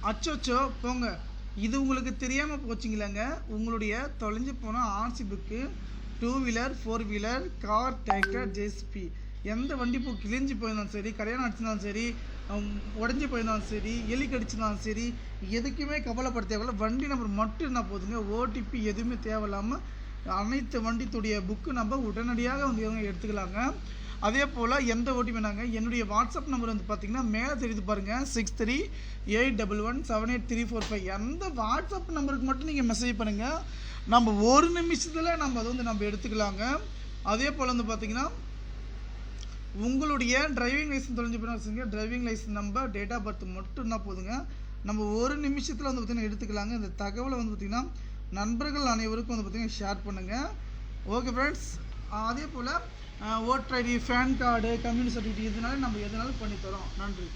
அச்சோச்சோ போங்க, இது உங்களுக்கு தெரியாமல் போச்சிங்களேங்க. உங்களுடைய தொலைஞ்சு போன RC book, 2 wheeler 4 wheeler car tractor JCB எந்த வண்டி இப்போ கிழிஞ்சு போயிருந்தாலும் சரி, கல்யாணம் அடிச்சிருந்தாலும் சரி, உடஞ்சி போயிருந்தாலும் சரி, எலி கடிச்சிருந்தாலும் சரி, எதுக்குமே கவலைப்பட தேவையில்ல. வண்டி நம்பர் மட்டும் இருந்தால் போதுங்க. ஓடிபி எதுவுமே தேவையில்லாமல் அனைத்து வண்டித்துடைய புக்கு நம்ம உடனடியாக வந்து எடுத்துக்கலாங்க. அதே போல் எந்த ஓடிபி வேணாங்க. என்னுடைய வாட்ஸ்அப் நம்பர் வந்து பார்த்திங்கன்னா மேலே தெரியுது பாருங்கள், 6381178345. அந்த வாட்ஸ்அப் நம்பருக்கு மட்டும் நீங்கள் மெசேஜ் பண்ணுங்கள். நம்ம ஒரு நிமிஷத்தில் நம்ம அதை வந்து நம்ம எடுத்துக்கலாங்க. அதே போல் வந்து பார்த்திங்கன்னா உங்களுடைய டிரைவிங் லைசன்ஸ் தொலைஞ்சு போயினா வச்சுங்க, driving licence number, date of birth மட்டும் இருந்தால் போதுங்க. நம்ம ஒரு நிமிஷத்தில் வந்து பார்த்திங்கன்னா எடுத்துக்கலாங்க. இந்த தகவலை வந்து பார்த்திங்கன்னா நண்பர்கள் அனைவருக்கும் வந்து பார்த்திங்கன்னா ஷேர் பண்ணுங்கள். ஓகே ஃப்ரெண்ட்ஸ், அதே போல் voter ID, PAN card, community certificate இதனால நம்ம எதனாலும் பண்ணித்தரோம். நன்றி.